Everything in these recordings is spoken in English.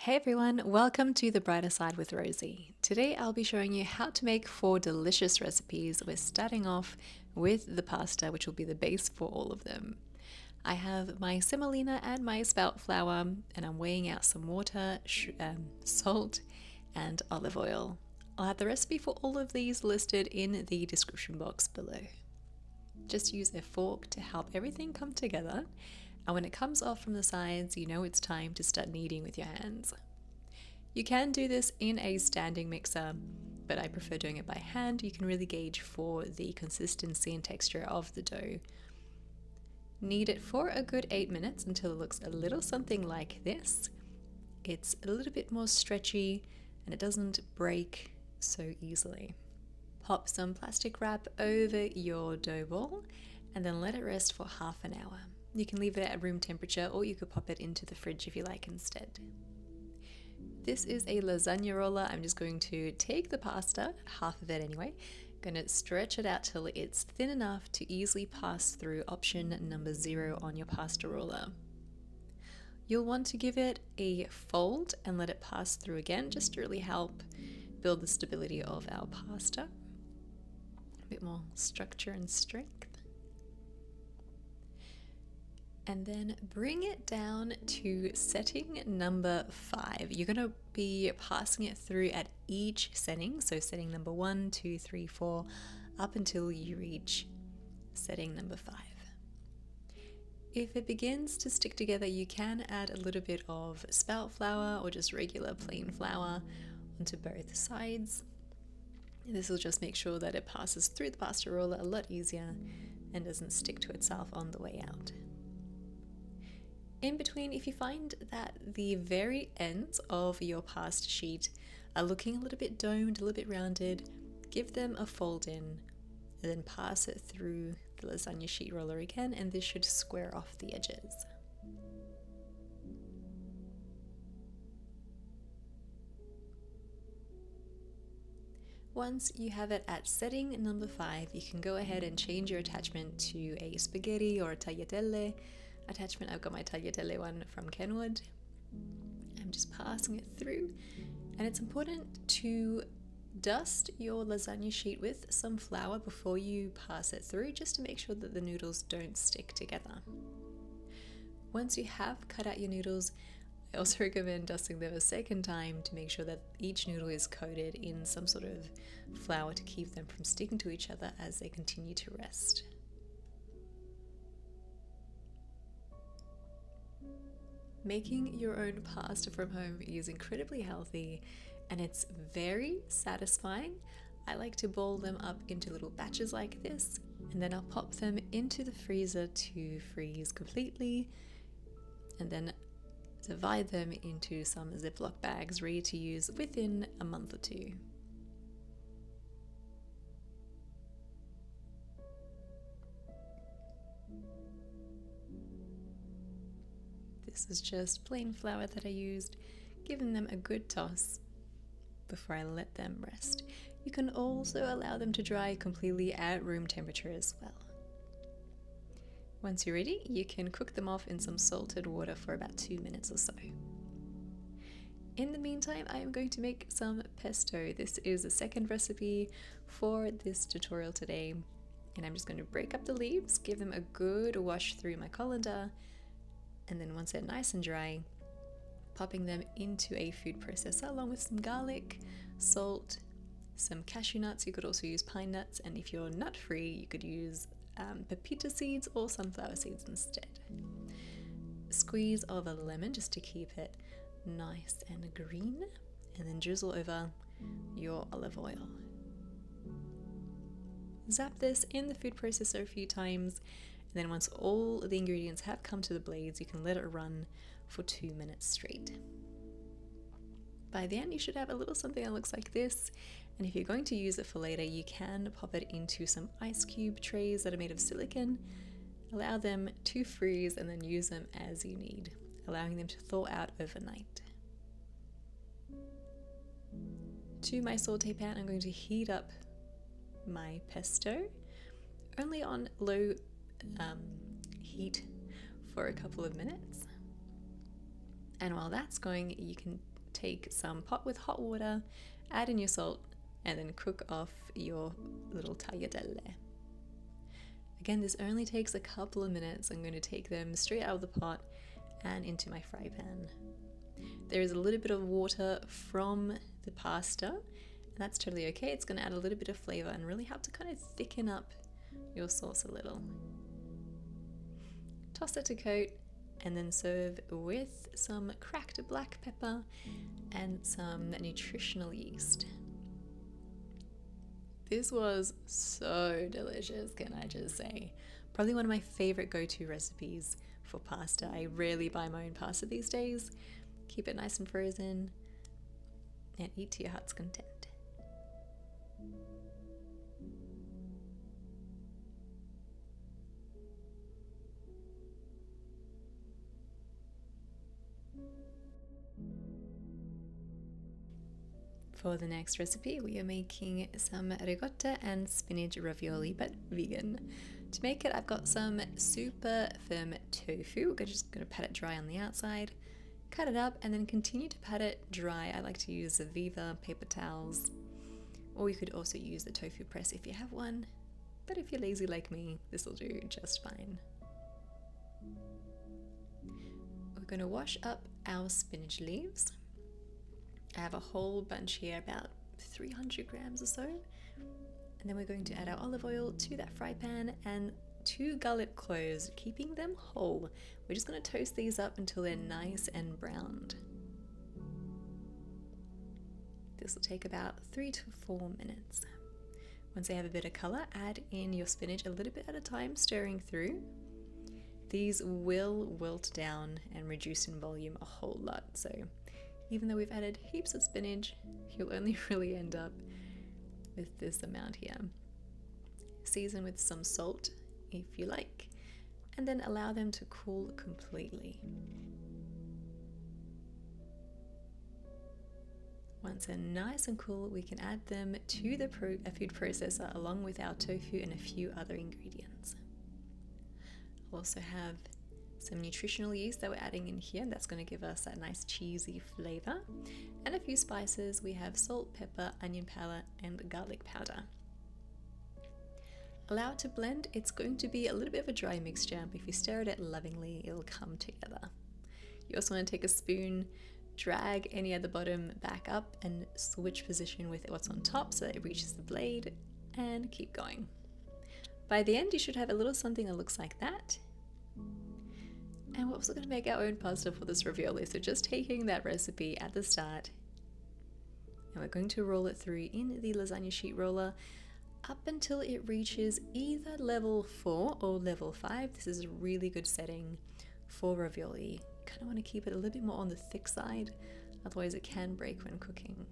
Hey everyone, welcome to The Brighter Side with Rosie. Today I'll be showing you how to make 4 delicious recipes. We're starting off with the pasta, which will be the base for all of them. I have my semolina and my spelt flour, and I'm weighing out some water, salt, and olive oil. I'll have the recipe for all of these listed in the description box below. Just use a fork to help everything come together. And when it comes off from the sides, you know it's time to start kneading with your hands. You can do this in a standing mixer, but I prefer doing it by hand. You can really gauge for the consistency and texture of the dough. Knead it for a good 8 minutes until it looks a little something like this. It's a little bit more stretchy and it doesn't break so easily. Pop some plastic wrap over your dough ball and then let it rest for half an hour. You can leave it at room temperature or you could pop it into the fridge if you like instead. This is a lasagna roller. I'm just going to take the pasta, half of it anyway, going to stretch it out till it's thin enough to easily pass through option number 0 on your pasta roller. You'll want to give it a fold and let it pass through again just to really help build the stability of our pasta. A bit more structure and strength. And then bring it down to setting number 5. You're going to be passing it through at each setting. So setting number 1, 2, 3, 4, up until you reach setting number 5. If it begins to stick together, you can add a little bit of spelt flour or just regular plain flour onto both sides. This will just make sure that it passes through the pasta roller a lot easier and doesn't stick to itself on the way out. In between, if you find that the very ends of your pasta sheet are looking a little bit domed, a little bit rounded, give them a fold in and then pass it through the lasagna sheet roller again, and this should square off the edges. Once you have it at setting number 5, you can go ahead and change your attachment to a spaghetti or a tagliatelle attachment. I've got my tagliatelle one from Kenwood. I'm just passing it through, and it's important to dust your lasagna sheet with some flour before you pass it through, just to make sure that the noodles don't stick together. Once you have cut out your noodles, I also recommend dusting them a second time to make sure that each noodle is coated in some sort of flour to keep them from sticking to each other as they continue to rest. Making your own pasta from home is incredibly healthy and it's very satisfying. I like to boil them up into little batches like this, and then I'll pop them into the freezer to freeze completely, and then divide them into some Ziploc bags ready to use within a month or 2. This is just plain flour that I used, giving them a good toss before I let them rest. You can also allow them to dry completely at room temperature as well. Once you're ready, you can cook them off in some salted water for about 2 minutes or so. In the meantime, I am going to make some pesto. This is the second recipe for this tutorial today, and I'm just going to break up the leaves, give them a good wash through my colander, and then once they're nice and dry, popping them into a food processor along with some garlic, salt, some cashew nuts. You could also use pine nuts, and if you're nut free, you could use pepita seeds or sunflower seeds instead. A squeeze of a lemon just to keep it nice and green, and then drizzle over your olive oil. Zap this in the food processor a few times, and then once all the ingredients have come to the blades, you can let it run for 2 minutes straight. By the end, you should have a little something that looks like this, and if you're going to use it for later, you can pop it into some ice cube trays that are made of silicone, allow them to freeze, and then use them as you need, allowing them to thaw out overnight. To my saute pan, I'm going to heat up my pesto, only on low heat for a couple of minutes. And while that's going, you can take some pot with hot water, add in your salt, and then cook off your little tagliatelle. Again, this only takes a couple of minutes. I'm going to take them straight out of the pot and into my fry pan. There is a little bit of water from the pasta, and that's totally okay. It's going to add a little bit of flavor and really help to kind of thicken up your sauce a little. Toss it to coat and then serve with some cracked black pepper and some nutritional yeast. This was so delicious, can I just say. Probably one of my favorite go-to recipes for pasta. I rarely buy my own pasta these days. Keep it nice and frozen and eat to your heart's content. For the next recipe, we are making some ricotta and spinach ravioli, but vegan. To make it, I've got some super firm tofu. We're just going to pat it dry on the outside, cut it up, and then continue to pat it dry. I like to use Viva paper towels, or you could also use the tofu press if you have one. But if you're lazy like me, this will do just fine. We're going to wash up our spinach leaves. I have a whole bunch here, about 300 grams or so. And then we're going to add our olive oil to that fry pan and 2 garlic cloves, keeping them whole. We're just going to toast these up until they're nice and browned. This will take about 3 to 4 minutes. Once they have a bit of color, add in your spinach a little bit at a time, stirring through. These will wilt down and reduce in volume a whole lot. So even though we've added heaps of spinach, you'll only really end up with this amount here. Season with some salt if you like, and then allow them to cool completely. Once they're nice and cool, we can add them to the food processor along with our tofu and a few other ingredients. I'll also have some nutritional yeast that we're adding in here. That's going to give us that nice cheesy flavor. And a few spices. We have salt, pepper, onion powder, and garlic powder. Allow it to blend. It's going to be a little bit of a dry mixture, but if you stir it lovingly, it'll come together. You also want to take a spoon, drag any at the bottom back up, and switch position with what's on top so that it reaches the blade, and keep going. By the end, you should have a little something that looks like that. And we're also going to make our own pasta for this ravioli. So just taking that recipe at the start, and we're going to roll it through in the lasagna sheet roller up until it reaches either level 4 or level 5. This is a really good setting for ravioli. You kind of want to keep it a little bit more on the thick side, otherwise it can break when cooking.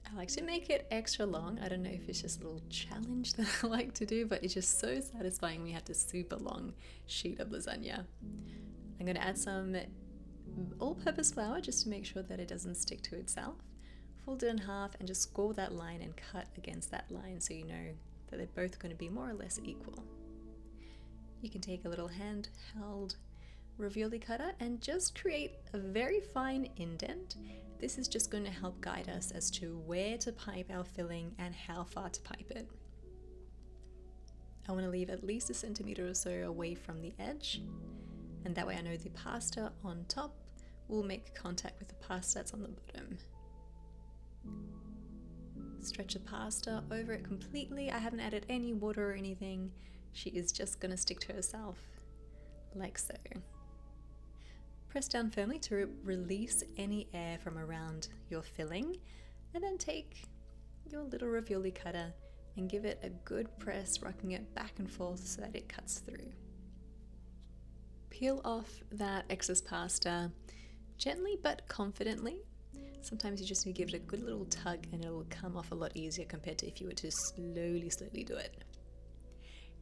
I like to make it extra long. I don't know if it's just a little challenge that I like to do, but it's just so satisfying when you have this super long sheet of lasagna. I'm going to add some all-purpose flour just to make sure that it doesn't stick to itself. Fold it in half and just score that line and cut against that line so you know that they're both going to be more or less equal. You can take a little handheld ravioli cutter and just create a very fine indent. This is just going to help guide us as to where to pipe our filling and how far to pipe it. I want to leave at least 1 centimeter or so away from the edge, and that way I know the pasta on top will make contact with the pasta that's on the bottom. Stretch the pasta over it completely. I haven't added any water or anything. She is just going to stick to herself like so. Press down firmly to release any air from around your filling, and then take your little ravioli cutter and give it a good press, rocking it back and forth so that it cuts through. Peel off that excess pasta gently but confidently. Sometimes you just need to give it a good little tug and it'll come off a lot easier compared to if you were to slowly do it.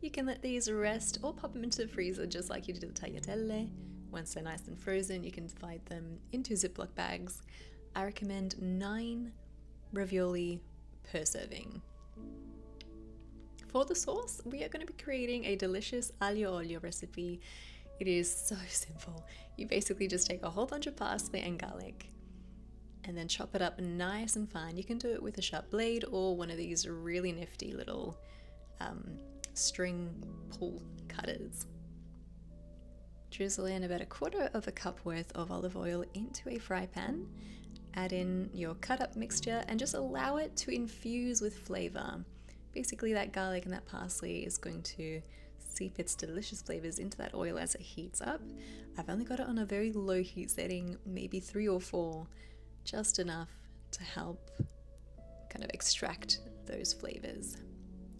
You can let these rest or pop them into the freezer just like you did the tagliatelle. Once they're nice and frozen, you can divide them into Ziploc bags. I recommend 9 ravioli per serving. For the sauce, we are going to be creating a delicious aglio olio recipe. It is so simple. You basically just take a whole bunch of parsley and garlic and then chop it up nice and fine. You can do it with a sharp blade or one of these really nifty little string pull cutters. Drizzle in about 1/4 cup worth of olive oil into a fry pan. Add in your cut up mixture and just allow it to infuse with flavor. Basically that garlic and that parsley is going to seep its delicious flavors into that oil as it heats up. I've only got it on a very low heat setting, maybe 3 or 4, just enough to help kind of extract those flavors.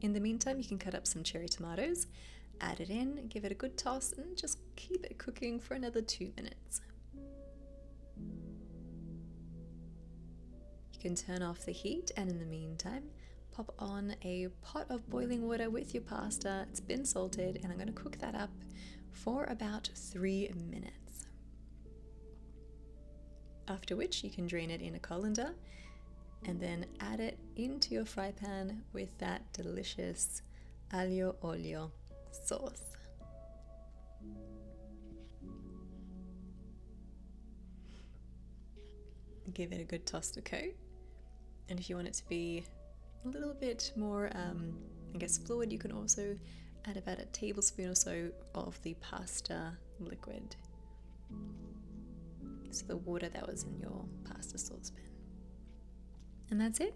In the meantime, you can cut up some cherry tomatoes, add it in, give it a good toss, and just keep it cooking for another 2 minutes. You can turn off the heat, and in the meantime, pop on a pot of boiling water with your pasta. It's been salted, and I'm going to cook that up for about 3 minutes. After which you can drain it in a colander and then add it into your fry pan with that delicious aglio olio sauce. Give it a good toss to coat, and if you want it to be a little bit more fluid, you can also add about a tablespoon or so of the pasta liquid, so the water that was in your pasta saucepan. And that's it.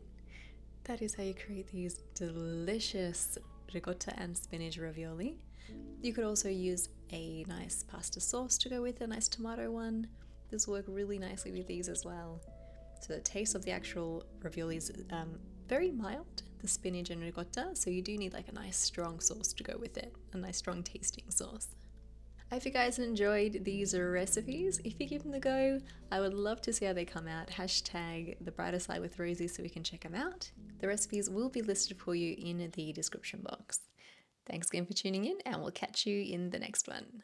That is how you create these delicious ricotta and spinach ravioli. You could also use a nice pasta sauce to go with a nice tomato one. This will work really nicely with these as well. So the taste of the actual ravioli is very mild, the spinach and ricotta, so you do need like a nice strong sauce to go with it, a nice strong tasting sauce. I hope you guys enjoyed these recipes. If you give them a go, I would love to see how they come out. Hashtag the brighter side with Rosie so we can check them out. The recipes will be listed for you in the description box. Thanks again for tuning in, and we'll catch you in the next one.